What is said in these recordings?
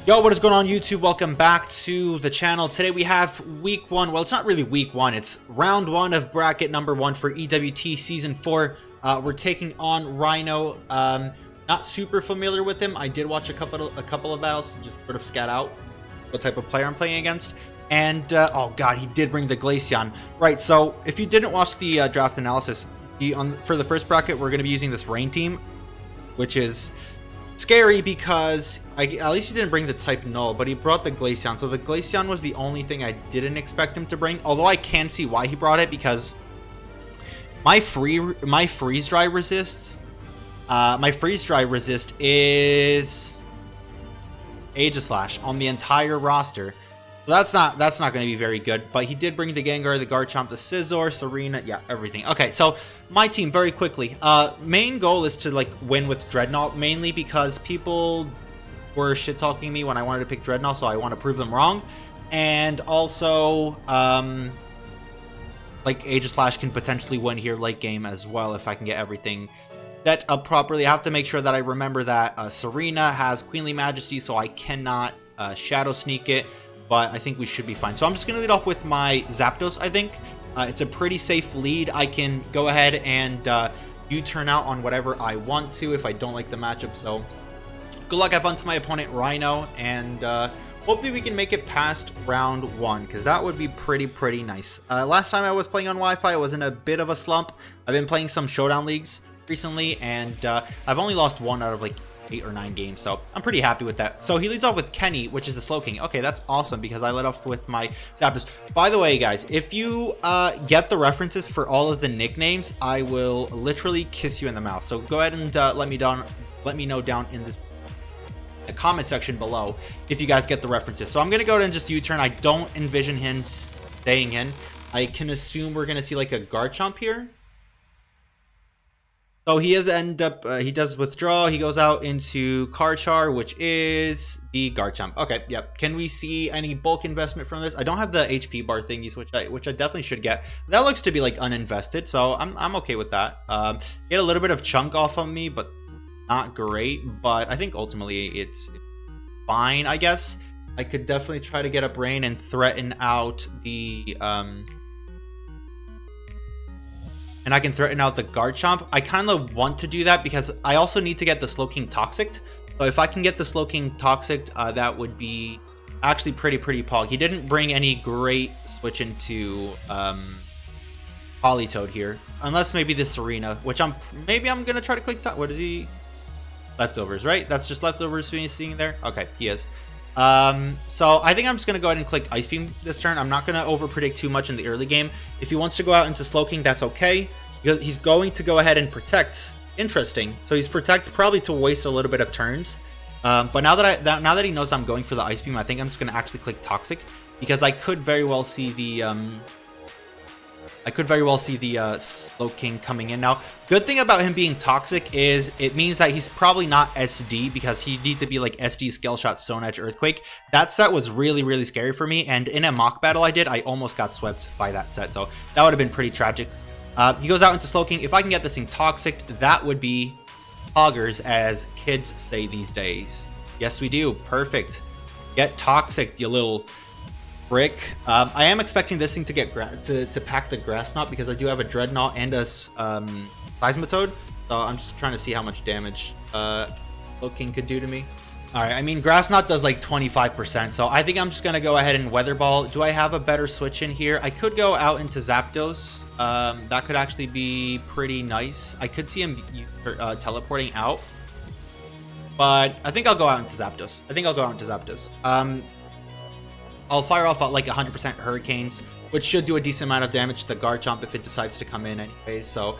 Yo, what is going on YouTube? Welcome back to the channel. Today we have week 1. Well, it's not really week 1. It's round 1 of bracket number 1 for EWT season 4. We're taking on Ryno. Not super familiar with him. I did watch a couple of battles to just sort of scout out what type of player I'm playing against. And oh god, he did bring the Glaceon. Right, so if you didn't watch the draft analysis, for the first bracket we're going to be using this rain team, which is scary because at least he didn't bring the type null, but he brought the Glaceon. So the Glaceon was the only thing I didn't expect him to bring, although I can see why he brought it, because my freeze dry resist is Aegislash on the entire roster. So that's not going to be very good, but he did bring the Gengar, the Garchomp, the Scizor, Serena, yeah, everything. Okay, so my team, very quickly. Main goal is to like win with Drednaw, mainly because people were shit talking me when I wanted to pick Drednaw, so I want to prove them wrong. And also, like Aegislash can potentially win here late game as well if I can get everything set up properly. I have to make sure that I remember that Serena has Queenly Majesty, so I cannot Shadow Sneak it. But I think we should be fine. So I'm just going to lead off with my Zapdos, I think. It's a pretty safe lead. I can go ahead and U-turn out on whatever I want to if I don't like the matchup. So good luck, have fun to my opponent, Ryno. And hopefully we can make it past round 1, because that would be pretty nice. Last time I was playing on Wi-Fi, I was in a bit of a slump. I've been playing some Showdown Leagues recently, and I've only lost 1 out of like 8 or 9 games, so I'm pretty happy with that. So he leads off with Kenny, which is the Slowking. Okay, that's awesome because I led off with my Zapdos. By the way, guys, if you get the references for all of the nicknames, I will literally kiss you in the mouth. So go ahead and let me know down in the comment section below if you guys get the references. So I'm gonna go ahead and just U-turn. I don't envision him staying in. I can assume we're gonna see like a Garchomp here. So he he does withdraw. He goes out into Karchar, which is the Garchomp. Okay, yep. Can we see any bulk investment from this? I don't have the HP bar thingies, which I definitely should get. That looks to be like uninvested, so I'm okay with that. Get a little bit of chunk off of me, but not great. But I think ultimately it's fine, I guess. I could definitely try to get up Rain and threaten out the and I can threaten out the Garchomp. I kind of want to do that because I also need to get the Slowking Toxic. So if I can get the Slowking Toxic, that would be actually pretty pog. He didn't bring any great switch into Politoed here, unless maybe the Serena, which maybe I'm gonna try to click. What is he? Leftovers, right? That's just leftovers seeing there. Okay, he is. So I think I'm just gonna go ahead and click Ice Beam this turn. I'm not gonna over predict too much in the early game. If he wants to go out into Slowking, that's okay. He's going to go ahead and protect. Interesting. So he's protect probably to waste a little bit of turns. But now that he knows I'm going for the Ice Beam, I think I'm just gonna actually click Toxic, because I could very well see the Slowking coming in. Now, good thing about him being Toxic is it means that he's probably not SD, because he needs to be like SD, Scale Shot, Stone Edge, Earthquake. That set was really scary for me, and in a mock battle I did, I almost got swept by that set, so that would have been pretty tragic. He goes out into Slowking. If I can get this thing Toxic, that would be poggers, as kids say these days. Yes, we do. Perfect. Get Toxic, you little brick. I am expecting this thing to get to pack the Grass Knot, because I do have a Drednaw and a Seismitoad. So I'm just trying to see how much damage Slowking could do to me. Alright, I mean, Grass Knot does like 25%, so I think I'm just going to go ahead and Weather Ball. Do I have a better switch in here? I could go out into Zapdos. That could actually be pretty nice. I could see him teleporting out. But I think I'll go out into Zapdos. I'll fire off like 100% Hurricanes, which should do a decent amount of damage to the Garchomp if it decides to come in anyways. So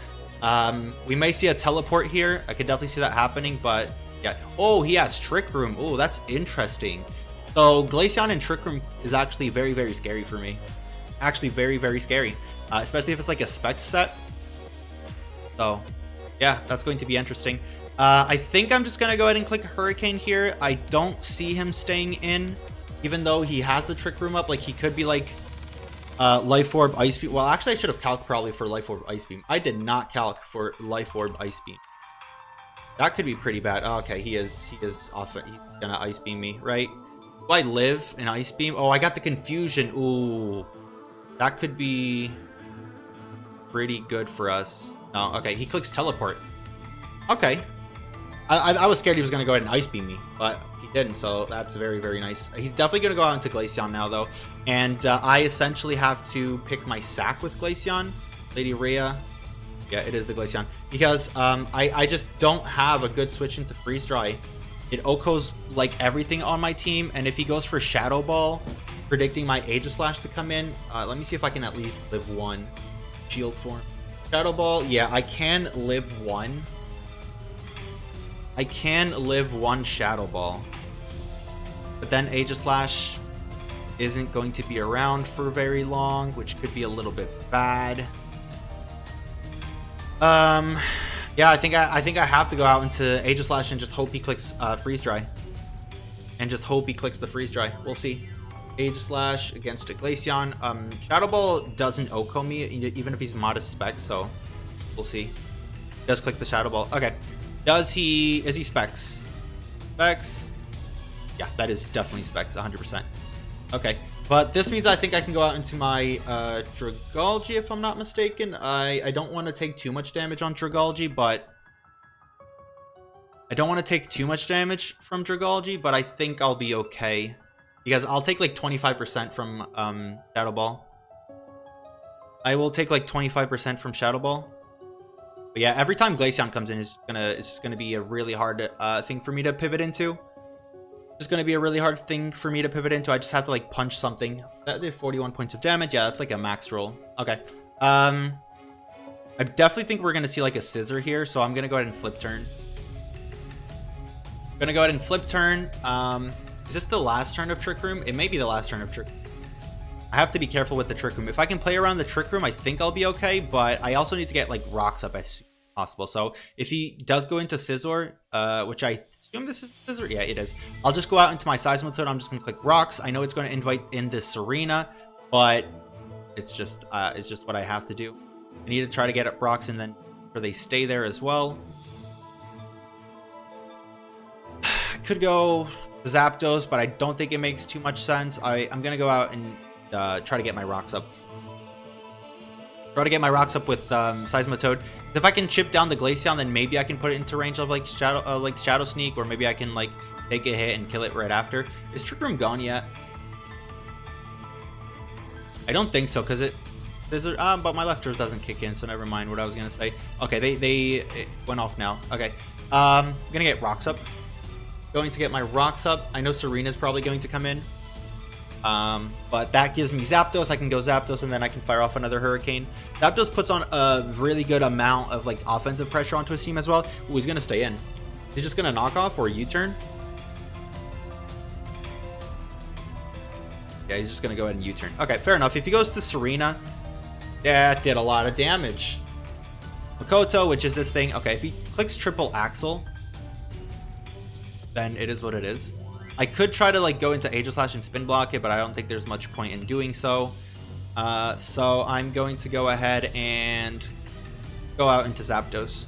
we may see a teleport here. I could definitely see that happening, but yeah. Oh, he has Trick Room. Oh, that's interesting. So Glaceon and Trick Room is actually very scary for me. Actually very scary, especially if it's like a Spec set. So yeah, that's going to be interesting. I think I'm just gonna go ahead and click Hurricane here. I don't see him staying in, even though he has the Trick Room up. Like, he could be like Life Orb, Ice Beam. Well, actually I should have calced probably for Life Orb, Ice Beam. I did not calc for Life Orb, Ice Beam. That could be pretty bad. Oh, okay, he is off. He's gonna Ice Beam me, right? Do I live an Ice Beam? Oh, I got the confusion. Ooh. That could be pretty good for us. Oh, okay. He clicks teleport. Okay. I was scared he was going to go ahead and Ice Beam me, but he didn't, so that's very, very nice. He's definitely going to go out into Glaceon now, though. And I essentially have to pick my sack with Glaceon. Lady Rhea. Yeah, it is the Glaceon. Because I just don't have a good switch into Freeze Dry. It OHKOs like everything on my team, and if he goes for Shadow Ball, predicting my Aegislash to come in, let me see if I can at least live one shield form. Shadow Ball, yeah, I can live one. I can live one Shadow Ball. But then Aegislash isn't going to be around for very long, which could be a little bit bad. Yeah, I think I have to go out into Aegislash and just hope he clicks Freeze Dry. And just hope he clicks the Freeze Dry. We'll see. Aegislash against a Glaceon. Shadow Ball doesn't OHKO me, even if he's modest specs, so we'll see. He does click the Shadow Ball. Okay. Is he specs? Specs? Yeah, that is definitely specs, 100%. Okay. But this means I think I can go out into my Dragalge, if I'm not mistaken. I don't want to take too much damage on Dragalge, but I don't want to take too much damage from Dragalge, but I think I'll be okay. Because I'll take like 25% from Shadow Ball. I will take like 25% from Shadow Ball. But yeah, every time Glaceon comes in, it's just gonna be a really hard thing for me to pivot into. It's gonna be a really hard thing for me to pivot into. I just have to like punch something. That did 41 points of damage. Yeah, that's like a max roll. Okay. I definitely think we're gonna see like a scissor here, so I'm gonna go ahead and flip turn. I'm gonna go ahead and flip turn. Is this the last turn of Trick Room? It may be the last turn of Trick Room. I have to be careful with the Trick Room. If I can play around the Trick Room, I think I'll be okay, but I also need to get like rocks up as soon as possible. So if he does go into Scizor, which I assume this is Scizor, yeah, it is. I'll just go out into my Seismitoad. I'm just gonna click rocks. I know it's going to invite in this Serena, but it's just what I have to do. I need to try to get up rocks and then sure they stay there as well. I could go Zapdos, but I don't think it makes too much sense. I'm gonna go out and try to get my rocks up. Try to get my rocks up with Seismitoad. If I can chip down the Glaceon, then maybe I can put it into range of like Shadow Sneak, or maybe I can like take a hit and kill it right after. Is Trick Room gone yet? I don't think so, because but my left turret doesn't kick in, so never mind what I was gonna say. Okay, it went off now. Okay, I'm gonna get rocks up. Going to get my rocks up. I know Serena's probably going to come in. But that gives me Zapdos. I can go Zapdos and then I can fire off another Hurricane. Zapdos puts on a really good amount of like offensive pressure onto his team as well. Ooh, he's gonna stay in. Is he just gonna knock off or U-turn? Yeah, he's just gonna go ahead and U-turn. Okay, fair enough. If he goes to Serena, that did a lot of damage. Makoto, which is this thing. Okay, if he clicks Triple Axle, then it is what it is. I could try to like go into Aegislash and spin block it, but I don't think there's much point in doing so. So I'm going to go ahead and go out into Zapdos.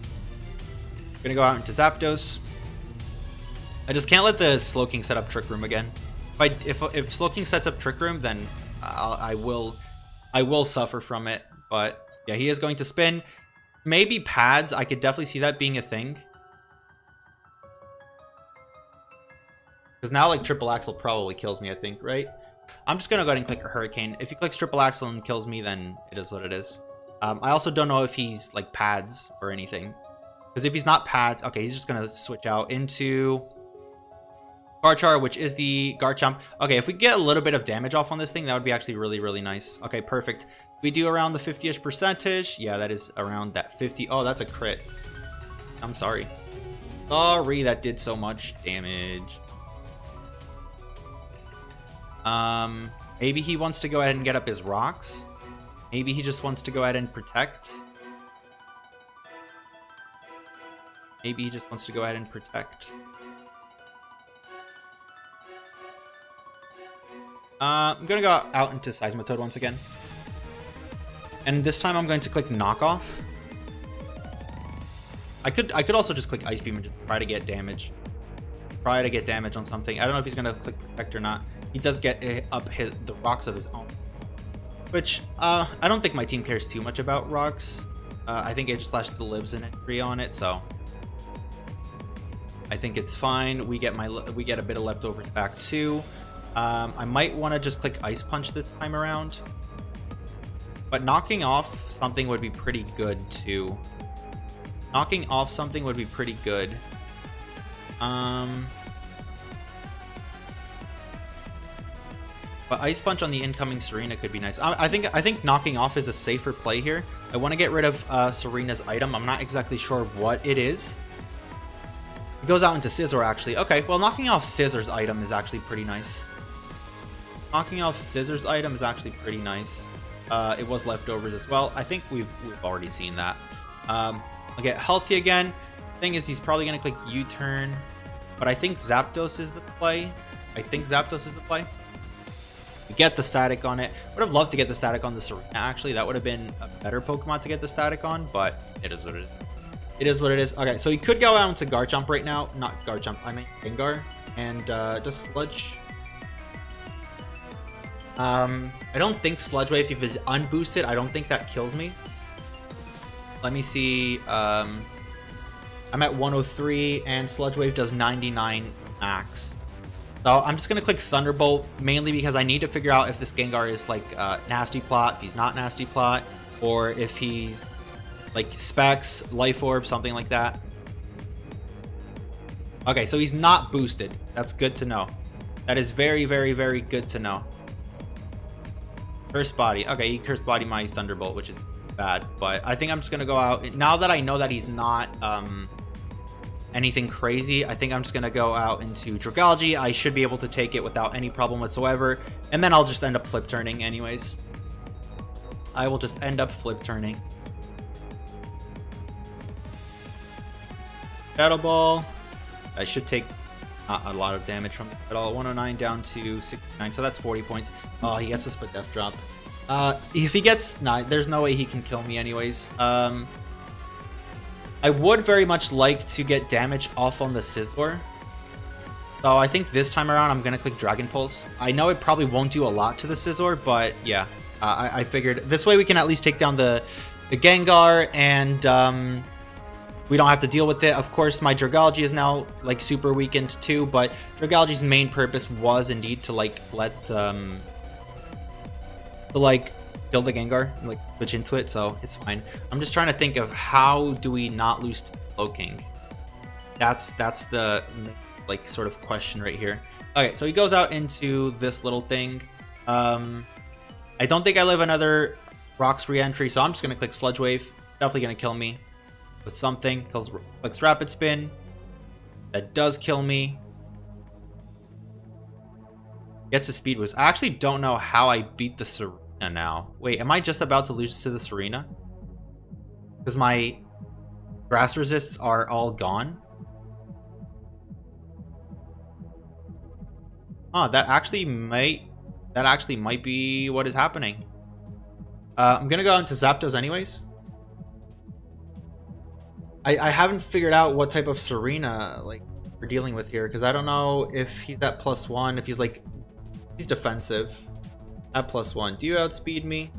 I'm gonna go out into Zapdos. I just can't let the Slowking set up Trick Room again. If Slowking sets up Trick Room, then I will suffer from it. But yeah, he is going to spin. Maybe pads. I could definitely see that being a thing. Because now, like, Triple Axle probably kills me, I think, right? I'm just going to go ahead and click a Hurricane. If he clicks Triple Axle and kills me, then it is what it is. I also don't know if he's, like, pads or anything. Because if he's not pads... Okay, he's just going to switch out into Garchar, which is the Garchomp. Okay, if we get a little bit of damage off on this thing, that would be actually really, really nice. Okay, perfect. We do around the 50-ish percentage. Yeah, that is around that 50. Oh, that's a crit. I'm sorry. Sorry, that did so much damage. Maybe he wants to go ahead and get up his rocks. Maybe he just wants to go ahead and protect. Maybe he just wants to go ahead and protect. I'm gonna go out into Seismitoad once again. And this time I'm going to click Knockoff. I could also just click Ice Beam and just try to get damage. try to get damage on something. I don't know if he's going to click Protect or not. He does get the rocks of his own. Which, I don't think my team cares too much about rocks. I think it just slashed the libs in it, 3 on it, so... I think it's fine. We get a bit of leftovers back too. I might want to just click Ice Punch this time around. But knocking off something would be pretty good too. Knocking off something would be pretty good. But Ice Punch on the incoming Serena could be nice. I think knocking off is a safer play here. I want to get rid of Serena's item. I'm not exactly sure what it is. It goes out into Scissor, actually. Okay, well, knocking off Scissor's item is actually pretty nice. Knocking off Scissor's item is actually pretty nice. It was leftovers as well. I think we've already seen that. I'll get healthy again. Thing is, he's probably going to click U-turn. But I think Zapdos is the play. We get the static on it. Would have loved to get the static on the Serena, actually. That would have been a better Pokemon to get the static on, but it is what it is. It is what it is. Okay, so he could go out into Garchomp right now. Not Garchomp, I mean Gengar. And just Sludge. I don't think Sludge Wave, if it's unboosted, I don't think that kills me. Let me see. I'm at 103, and Sludge Wave does 99 max. So I'm just going to click Thunderbolt, mainly because I need to figure out if this Gengar is like Nasty Plot, if he's not Nasty Plot, or if he's like Specs, Life Orb, something like that. Okay, so he's not boosted. That's good to know. That is very, very, very good to know. Curse Body. Okay, he Curse Body my Thunderbolt, which is bad. But I think I'm just going to go out. Now that I know that he's not anything crazy, I think I'm just going to go out into Dragalge. I should be able to take it without any problem whatsoever. And then I'll just end up flip turning anyways. I will just end up flip turning. Shadow Ball. I should take not a lot of damage from it at all. 109 down to 69, so that's 40 points. Oh, he gets a split death drop. If he gets... Nah, there's no way he can kill me anyways. I would very much like to get damage off on the Scizor. So I think this time around I'm going to click Dragon Pulse. I know it probably won't do a lot to the Scizor, but yeah. I figured this way we can at least take down the Gengar, and we don't have to deal with it. Of course, my Dragalge is now like super weakened too, but Dragalge's main purpose was indeed to like kill the Gengar and like switch into it, so it's fine. I'm just trying to think of how do we not lose to Slowking. That's the like sort of question right here. Okay, so he goes out into this little thing. I don't think I live another Rocks re-entry, so I'm just gonna click Sludge Wave. Definitely gonna kill me with something. Clicks Rapid Spin. That does kill me. Gets a Speed Boost. I actually don't know how I beat the Serena now. Wait, am I just about to lose to the Serena? Because my grass resists are all gone. Oh, that actually might be what is happening. I'm gonna go into Zapdos anyways. I haven't figured out what type of Serena like we're dealing with here, because I don't know if he's at +1, if he's like he's defensive at +1. Do you outspeed me?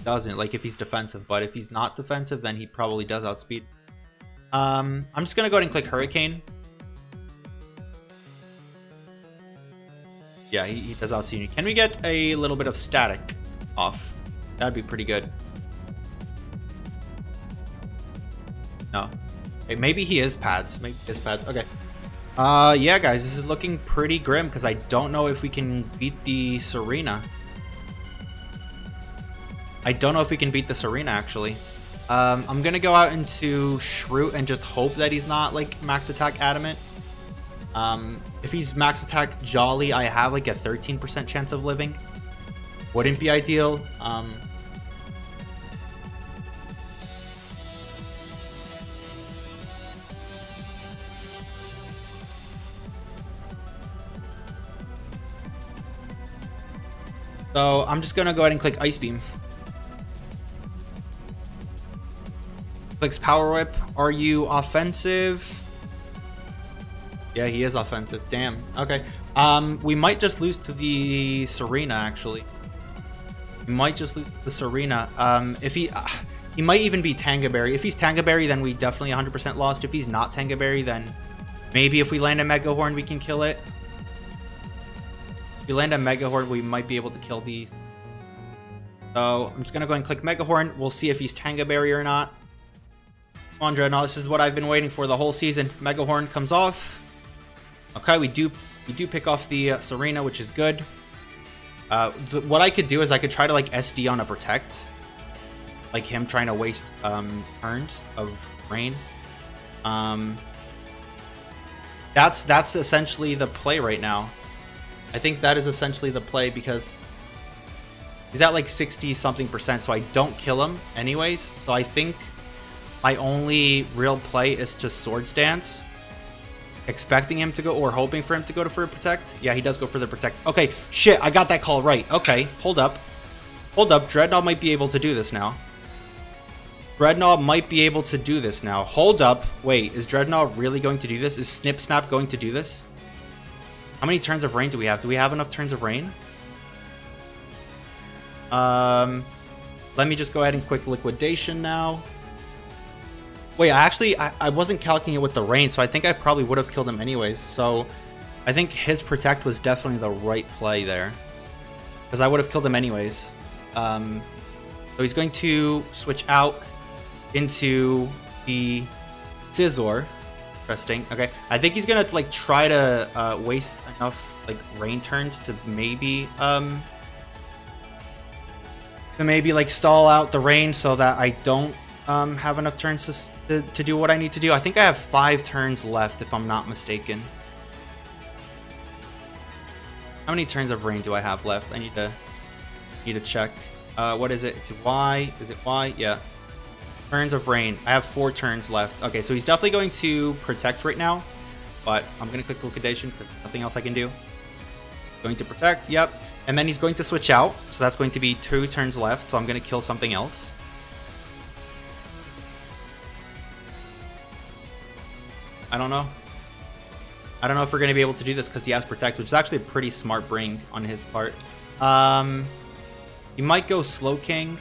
Doesn't, like if he's defensive, but if he's not defensive, then he probably does outspeed. I'm just gonna go ahead and click Hurricane. Yeah, he does outspeed me. Can we get a little bit of static off? That'd be pretty good. No. Okay, maybe he is pads. Maybe he is pads. Okay. Yeah, guys, this is looking pretty grim because I don't know if we can beat the Serena. I don't know if we can beat the Serena, actually. I'm going to go out into Shroot and just hope that he's not, like, max attack Adamant. If he's max attack Jolly, I have, like, a 13% chance of living. Wouldn't be ideal. So I'm just gonna go ahead and click Ice Beam. Clicks Power Whip. Are you offensive? Yeah, he is offensive. Damn. Okay. We might just lose to the Serena, actually. We might just lose to the Serena. If he might even be Tangaberry. If he's Tangaberry, then we definitely 100% lost. If he's not Tangaberry, then maybe if we land a Mega Horn, we can kill it. If we land a Mega Horn, we might be able to kill these. So I'm just gonna go and click Mega Horn. We'll see if he's Tangaberry or not. Come on, Drednaw. This is what I've been waiting for the whole season. Mega Horn comes off. Okay, we do pick off the Serena, which is good. What I could do is I could try to like SD on a Protect, like him trying to waste turns of rain. That's essentially the play right now. I think that is essentially the play because he's at like 60 something %, so I don't kill him anyways. So I think my only real play is to Swords Dance, expecting him to go, or hoping for him to go for a Protect. Yeah, he does go for the Protect. Okay, shit, I got that call right. Okay, hold up. Hold up, Drednaw might be able to do this now. Drednaw might be able to do this now. Hold up. Wait, is Drednaw really going to do this? Is Snip Snap going to do this? How many turns of rain do we have? Do we have enough turns of rain? Let me just go ahead and quick liquidation now. Wait, I wasn't calculating it with the rain, so I think I probably would have killed him anyways. So I think his Protect was definitely the right play there, because I would have killed him anyways. So he's going to switch out into the Scizor. Interesting. Okay, I think he's gonna like try to waste enough like rain turns to maybe like stall out the rain so that I don't have enough turns to do what I need to do. I think I have 5 turns left if I'm not mistaken. How many turns of rain do I have left? I need to check. What is it? It's Y. Is it Y? Yeah. Turns of rain. I have 4 turns left. Okay, so he's definitely going to Protect right now, but I'm going to click Liquidation because there's nothing else I can do. Going to Protect, yep. And then he's going to switch out, so that's going to be 2 turns left, so I'm going to kill something else. I don't know. I don't know if we're going to be able to do this because he has Protect, which is actually a pretty smart bring on his part. He might go Slowking.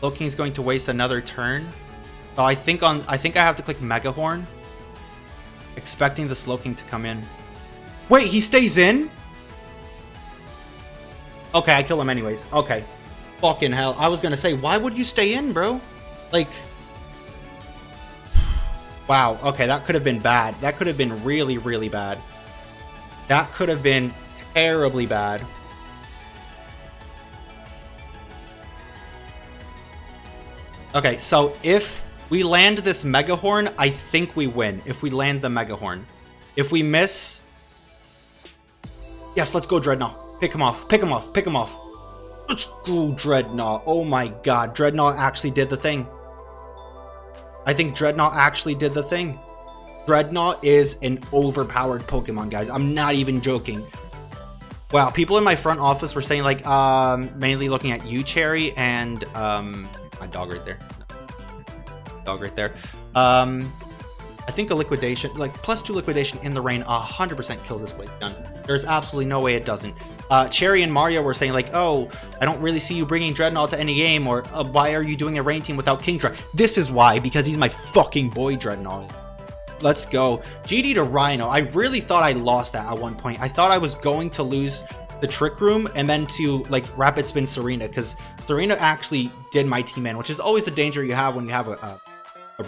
Slowking's going to waste another turn. So I think I have to click Mega Horn, expecting the Slowking to come in. Wait, he stays in? Okay, I kill him anyways. Okay. Fucking hell. I was gonna say, why would you stay in, bro? Like... Wow, okay, that could have been bad. That could have been really, really bad. That could have been terribly bad. Okay, so if we land this Mega Horn, I think we win. If we land the Mega Horn. If we miss... Yes, let's go, Drednaw. Pick him off. Pick him off. Pick him off. Let's go, Drednaw. Oh my god, Drednaw actually did the thing. I think Drednaw actually did the thing. Drednaw is an overpowered Pokemon, guys. I'm not even joking. Wow, people in my front office were saying, like, mainly looking at you, Cherry, and, my dog right there. Dog right there. I think a Liquidation, like, +2 Liquidation in the rain 100% kills this Gun. There's absolutely no way it doesn't. Cherry and Mario were saying, like, oh, I don't really see you bringing Drednaw to any game, or why are you doing a rain team without Kingdra? This is why, because he's my fucking boy, Drednaw. Let's go. GD to Ryno. I really thought I lost that at one point. I thought I was going to lose the Trick Room and then to, like, Rapid Spin Serena, because Serena actually did my team in, which is always the danger you have when you have a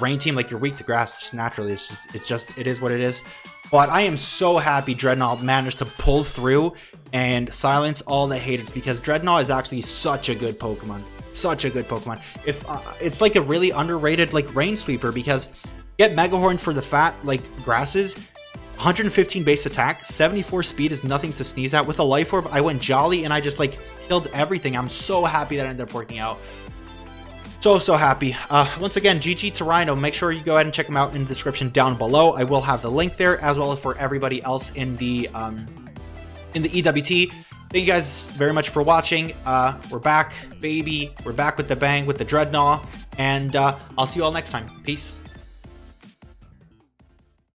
rain team. Like, you're weak to grass just naturally. It is what it is. But I am so happy Drednaw managed to pull through and silence all the haters, because Drednaw is actually such a good Pokemon. Such a good Pokemon. If it's like a really underrated, like, rain sweeper, because get Mega Horn for the fat, like, grasses, 115 base attack, 74 speed is nothing to sneeze at. With a Life Orb, I went Jolly and I just, like, killed everything. I'm so happy that ended up working out. So happy. Once again, GG to Ryno. Make sure you go ahead and check him out in the description down below. I will have the link there, as well as for everybody else in the EWT. Thank you guys very much for watching. We're back, baby. We're back with the bang with the Drednaw, and I'll see you all next time. Peace.